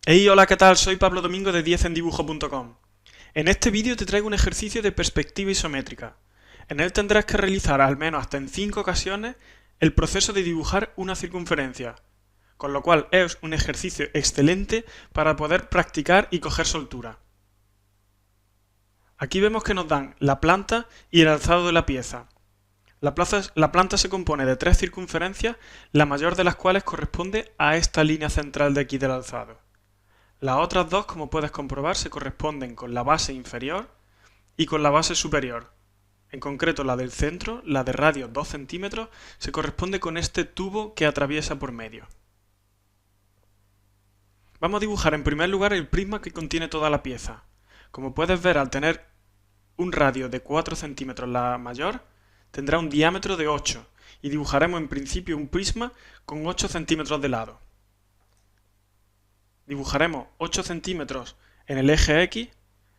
Hey, hola, ¿qué tal? Soy Pablo Domingo de 10endibujo.com. En este vídeo te traigo un ejercicio de perspectiva isométrica. En él tendrás que realizar al menos hasta en 5 ocasiones el proceso de dibujar una circunferencia, con lo cual es un ejercicio excelente para poder practicar y coger soltura. Aquí vemos que nos dan la planta y el alzado de la pieza. La planta se compone de 3 circunferencias, la mayor de las cuales corresponde a esta línea central de aquí del alzado. Las otras dos, como puedes comprobar, se corresponden con la base inferior y con la base superior. En concreto, la del centro, la de radio 2 centímetros, se corresponde con este tubo que atraviesa por medio. Vamos a dibujar en primer lugar el prisma que contiene toda la pieza. Como puedes ver, al tener un radio de 4 centímetros la mayor, tendrá un diámetro de 8 y dibujaremos en principio un prisma con 8 centímetros de lado. Dibujaremos 8 centímetros en el eje X.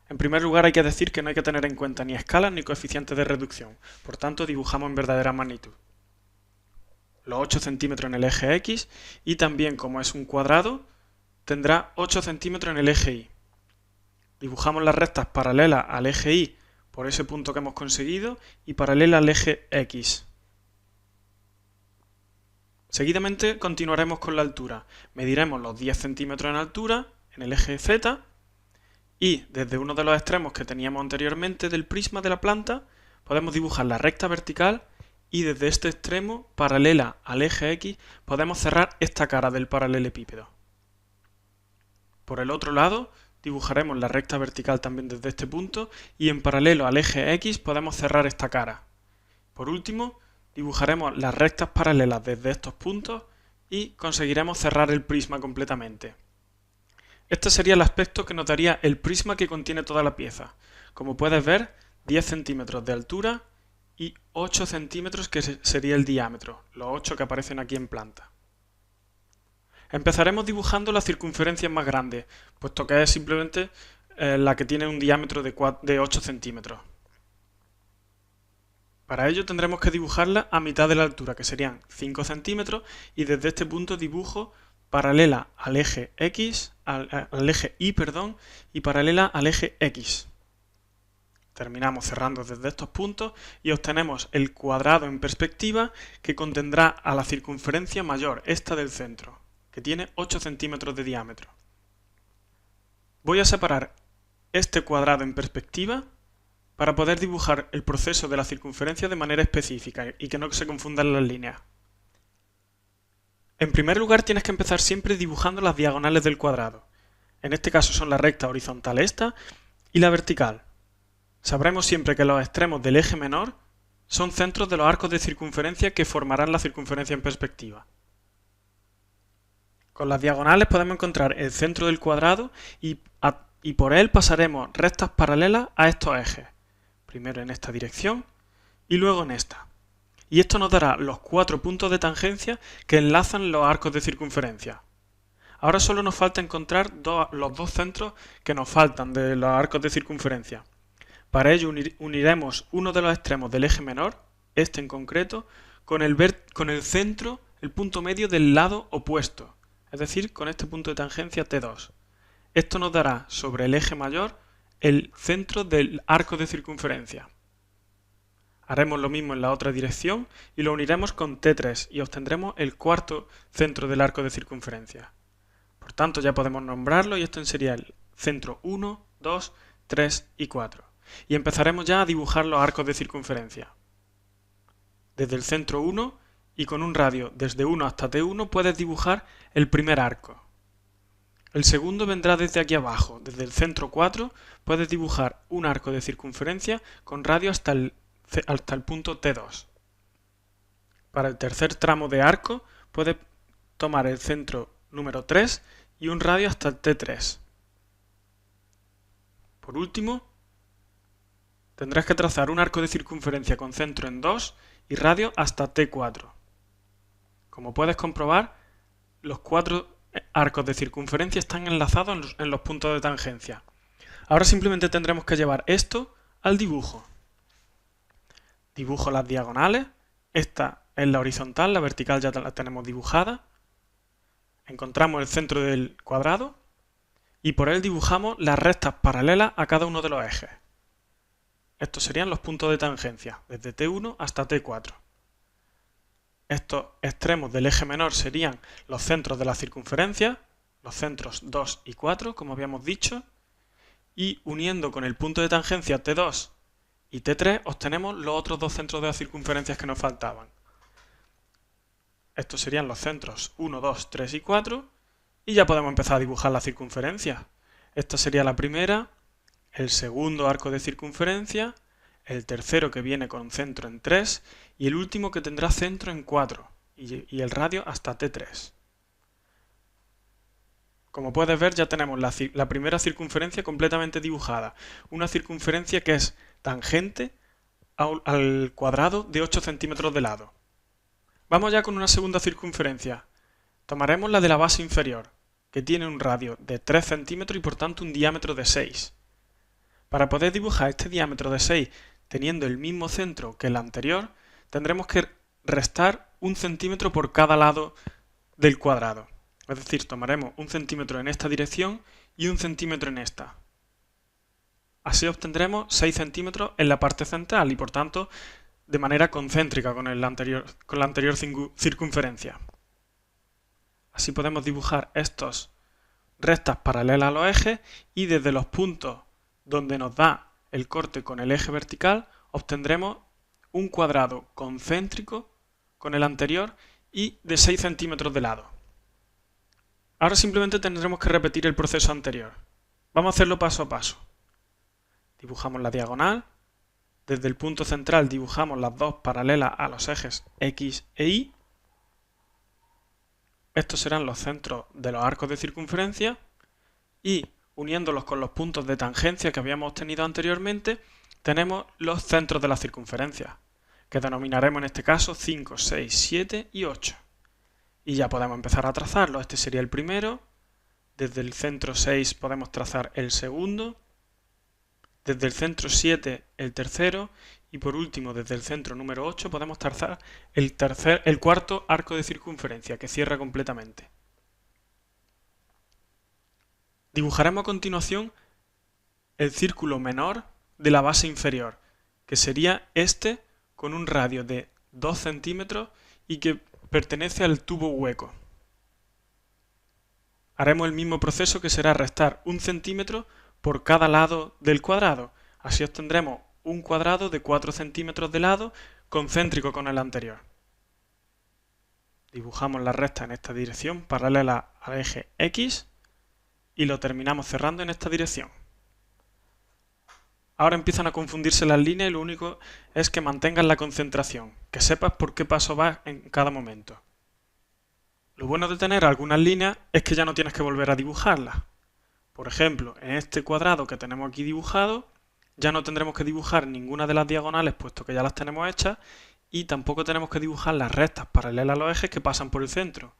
En primer lugar hay que decir que no hay que tener en cuenta ni escalas ni coeficientes de reducción, por tanto dibujamos en verdadera magnitud. Los 8 centímetros en el eje X y también, como es un cuadrado, tendrá 8 centímetros en el eje Y. Dibujamos las rectas paralelas al eje Y por ese punto que hemos conseguido y paralela al eje X. Seguidamente continuaremos con la altura. Mediremos los 10 centímetros en altura en el eje Z y desde uno de los extremos que teníamos anteriormente del prisma de la planta podemos dibujar la recta vertical y desde este extremo, paralela al eje X, podemos cerrar esta cara del paralelepípedo. Por el otro lado, dibujaremos la recta vertical también desde este punto y en paralelo al eje X podemos cerrar esta cara. Por último, dibujaremos las rectas paralelas desde estos puntos y conseguiremos cerrar el prisma completamente. Este sería el aspecto que nos daría el prisma que contiene toda la pieza. Como puedes ver, 10 centímetros de altura y 8 centímetros que sería el diámetro, los 8 que aparecen aquí en planta. Empezaremos dibujando la circunferencia más grande, puesto que es simplemente la que tiene un diámetro de 8 centímetros. Para ello tendremos que dibujarla a mitad de la altura, que serían 5 centímetros, y desde este punto dibujo paralela al eje X, al eje Y, y paralela al eje X. Terminamos cerrando desde estos puntos y obtenemos el cuadrado en perspectiva que contendrá a la circunferencia mayor, esta del centro, que tiene 8 centímetros de diámetro. Voy a separar este cuadrado en perspectiva para poder dibujar el proceso de la circunferencia de manera específica y que no se confundan las líneas. En primer lugar tienes que empezar siempre dibujando las diagonales del cuadrado. En este caso son la recta horizontal esta y la vertical. Sabremos siempre que los extremos del eje menor son centros de los arcos de circunferencia que formarán la circunferencia en perspectiva. Con las diagonales podemos encontrar el centro del cuadrado y por él pasaremos rectas paralelas a estos ejes. Primero en esta dirección y luego en esta. Y esto nos dará los 4 puntos de tangencia que enlazan los arcos de circunferencia. Ahora solo nos falta encontrar los dos centros que nos faltan de los arcos de circunferencia. Para ello uniremos uno de los extremos del eje menor, este en concreto, con el centro, el punto medio del lado opuesto, es decir, con este punto de tangencia T2. Esto nos dará sobre el eje mayor el centro del arco de circunferencia. Haremos lo mismo en la otra dirección y lo uniremos con T3 y obtendremos el cuarto centro del arco de circunferencia. Por tanto, ya podemos nombrarlo y esto sería el centro 1, 2, 3 y 4. Y empezaremos ya a dibujar los arcos de circunferencia. Desde el centro 1 y con un radio desde 1 hasta T1 puedes dibujar el primer arco. El segundo vendrá desde aquí abajo, desde el centro 4 puedes dibujar un arco de circunferencia con radio hasta el punto T2. Para el tercer tramo de arco puedes tomar el centro número 3 y un radio hasta el T3. Por último, tendrás que trazar un arco de circunferencia con centro en 2 y radio hasta T4. Como puedes comprobar, los 4 arcos de circunferencia están enlazados en los puntos de tangencia. Ahora simplemente tendremos que llevar esto al dibujo. Dibujo las diagonales, esta es la horizontal, la vertical ya la tenemos dibujada. Encontramos el centro del cuadrado y por él dibujamos las rectas paralelas a cada uno de los ejes. Estos serían los puntos de tangencia, desde T1 hasta T4. Estos extremos del eje menor serían los centros de la circunferencia, los centros 2 y 4, como habíamos dicho, y uniendo con el punto de tangencia T2 y T3 obtenemos los otros dos centros de las circunferencias que nos faltaban. Estos serían los centros 1, 2, 3 y 4, y ya podemos empezar a dibujar la circunferencia. Esta sería la primera, el segundo arco de circunferencia, el tercero que viene con centro en 3 y el último que tendrá centro en 4 y el radio hasta T3. Como puedes ver, ya tenemos la primera circunferencia completamente dibujada, una circunferencia que es tangente al cuadrado de 8 centímetros de lado. Vamos ya con una segunda circunferencia. Tomaremos la de la base inferior, que tiene un radio de 3 centímetros y por tanto un diámetro de 6. Para poder dibujar este diámetro de 6 teniendo el mismo centro que el anterior, tendremos que restar 1 centímetro por cada lado del cuadrado. Es decir, tomaremos 1 centímetro en esta dirección y 1 centímetro en esta. Así obtendremos 6 centímetros en la parte central y por tanto de manera concéntrica con la anterior circunferencia. Así podemos dibujar estas rectas paralelas a los ejes y desde los puntos donde nos da el corte con el eje vertical obtendremos un cuadrado concéntrico con el anterior y de 6 centímetros de lado. Ahora simplemente tendremos que repetir el proceso anterior. Vamos a hacerlo paso a paso. Dibujamos la diagonal. Desde el punto central dibujamos las dos paralelas a los ejes X e Y. Estos serán los centros de los arcos de circunferencia y uniéndolos con los puntos de tangencia que habíamos obtenido anteriormente, tenemos los centros de la circunferencia, que denominaremos en este caso 5, 6, 7 y 8. Y ya podemos empezar a trazarlos. Este sería el primero. Desde el centro 6 podemos trazar el segundo. Desde el centro 7 el tercero. Y por último, desde el centro número 8 podemos trazar el cuarto arco de circunferencia, que cierra completamente. Dibujaremos a continuación el círculo menor de la base inferior, que sería este con un radio de 2 centímetros y que pertenece al tubo hueco. Haremos el mismo proceso, que será restar 1 centímetro por cada lado del cuadrado. Así obtendremos un cuadrado de 4 centímetros de lado concéntrico con el anterior. Dibujamos la recta en esta dirección paralela al eje X y lo terminamos cerrando en esta dirección. Ahora empiezan a confundirse las líneas y lo único es que mantengas la concentración, que sepas por qué paso vas en cada momento. Lo bueno de tener algunas líneas es que ya no tienes que volver a dibujarlas. Por ejemplo, en este cuadrado que tenemos aquí dibujado, ya no tendremos que dibujar ninguna de las diagonales puesto que ya las tenemos hechas y tampoco tenemos que dibujar las rectas paralelas a los ejes que pasan por el centro.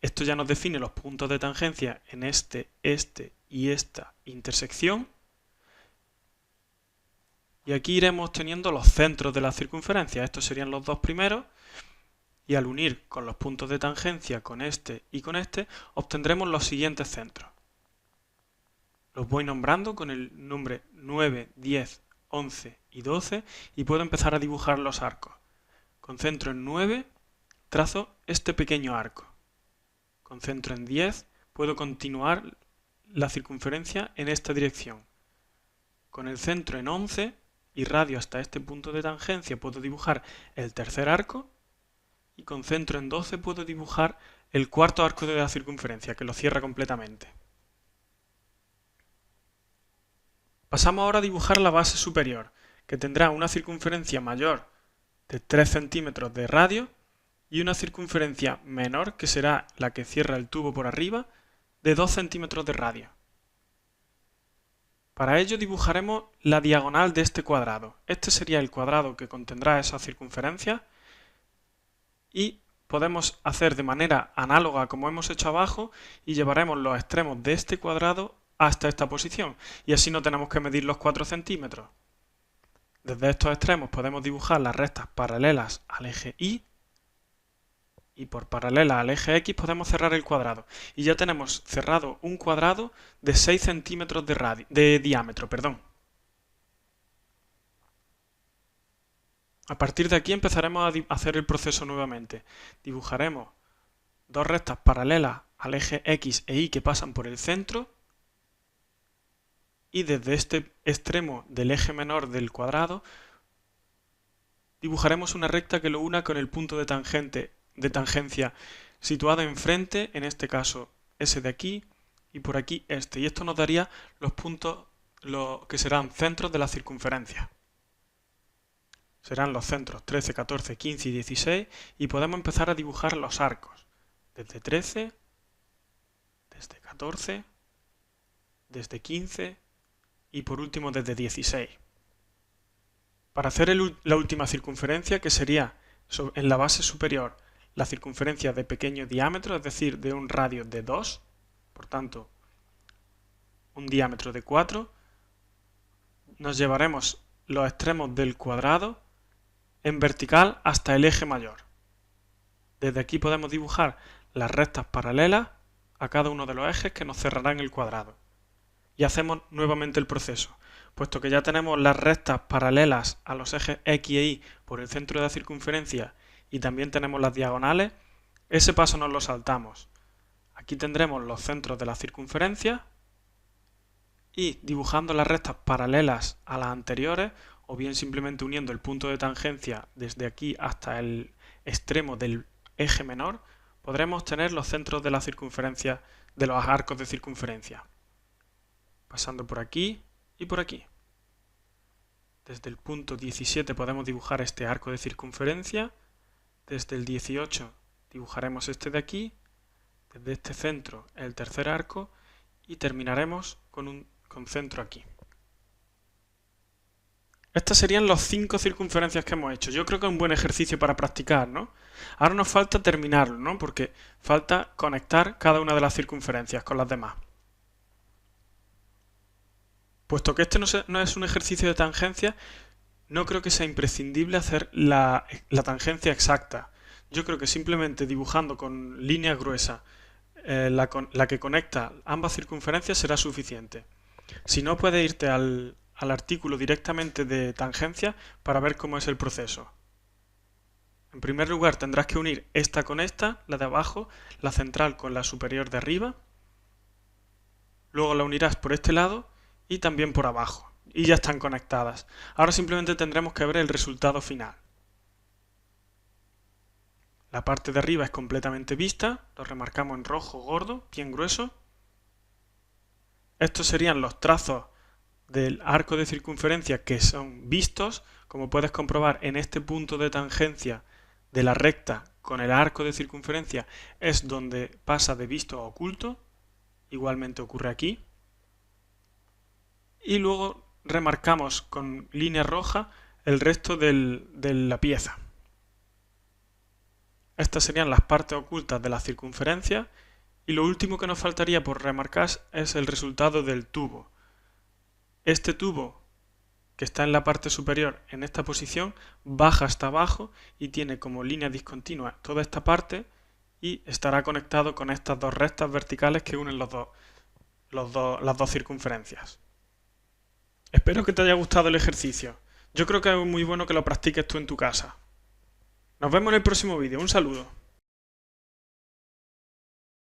Esto ya nos define los puntos de tangencia en este y esta intersección. Y aquí iremos teniendo los centros de la circunferencia. Estos serían los dos primeros. Y al unir con los puntos de tangencia con este y con este, obtendremos los siguientes centros. Los voy nombrando con el nombre 9, 10, 11 y 12 y puedo empezar a dibujar los arcos. Concentro en 9, trazo este pequeño arco. Concentro en 10, puedo continuar la circunferencia en esta dirección. Con el centro en 11 y radio hasta este punto de tangencia puedo dibujar el tercer arco y con centro en 12 puedo dibujar el cuarto arco de la circunferencia que lo cierra completamente. Pasamos ahora a dibujar la base superior, que tendrá una circunferencia mayor de 3 centímetros de radio y una circunferencia menor, que será la que cierra el tubo por arriba, de 2 centímetros de radio. Para ello dibujaremos la diagonal de este cuadrado. Este sería el cuadrado que contendrá esa circunferencia y podemos hacer de manera análoga como hemos hecho abajo y llevaremos los extremos de este cuadrado hasta esta posición y así no tenemos que medir los 4 centímetros. Desde estos extremos podemos dibujar las rectas paralelas al eje Y y por paralela al eje X podemos cerrar el cuadrado. Y ya tenemos cerrado un cuadrado de 6 centímetros de diámetro. A partir de aquí empezaremos a hacer el proceso nuevamente. Dibujaremos dos rectas paralelas al eje X e Y que pasan por el centro. Y desde este extremo del eje menor del cuadrado dibujaremos una recta que lo una con el punto de tangencia situado enfrente, en este caso ese de aquí, y por aquí este. Y esto nos daría los puntos que serán centros de la circunferencia. Serán los centros 13, 14, 15 y 16 y podemos empezar a dibujar los arcos. Desde 13, desde 14, desde 15 y por último desde 16. Para hacer la última circunferencia, que sería en la base superior la circunferencia de pequeño diámetro, es decir, de un radio de 2, por tanto, un diámetro de 4, nos llevaremos los extremos del cuadrado en vertical hasta el eje mayor. Desde aquí podemos dibujar las rectas paralelas a cada uno de los ejes que nos cerrarán el cuadrado. Y hacemos nuevamente el proceso. Puesto que ya tenemos las rectas paralelas a los ejes X e Y por el centro de la circunferencia y también tenemos las diagonales, ese paso nos lo saltamos. Aquí tendremos los centros de la circunferencia y dibujando las rectas paralelas a las anteriores, o bien simplemente uniendo el punto de tangencia desde aquí hasta el extremo del eje menor, podremos obtener los centros de la circunferencia de los arcos de circunferencia. Pasando por aquí y por aquí. Desde el punto 17 podemos dibujar este arco de circunferencia. Desde el 18 dibujaremos este de aquí. Desde este centro el tercer arco y terminaremos con centro aquí. Estas serían las 5 circunferencias que hemos hecho. Yo creo que es un buen ejercicio para practicar, ¿no? Ahora nos falta terminarlo, ¿no? Porque falta conectar cada una de las circunferencias con las demás. Puesto que este no es un ejercicio de tangencia, no creo que sea imprescindible hacer la tangencia exacta. Yo creo que simplemente dibujando con línea gruesa la que conecta ambas circunferencias será suficiente. Si no, puedes irte al artículo directamente de tangencia para ver cómo es el proceso. En primer lugar tendrás que unir esta con esta, la de abajo, la central con la superior de arriba. Luego la unirás por este lado y también por abajo. Y ya están conectadas. Ahora simplemente tendremos que ver el resultado final. La parte de arriba es completamente vista, lo remarcamos en rojo gordo, bien grueso. Estos serían los trazos del arco de circunferencia que son vistos, como puedes comprobar en este punto de tangencia de la recta con el arco de circunferencia es donde pasa de visto a oculto, igualmente ocurre aquí. Y luego remarcamos con línea roja el resto de la pieza. Estas serían las partes ocultas de la circunferencia y lo último que nos faltaría por remarcar es el resultado del tubo. Este tubo que está en la parte superior en esta posición baja hasta abajo y tiene como línea discontinua toda esta parte y estará conectado con estas dos rectas verticales que unen las dos circunferencias. Espero que te haya gustado el ejercicio. Yo creo que es muy bueno que lo practiques tú en tu casa. Nos vemos en el próximo vídeo. Un saludo.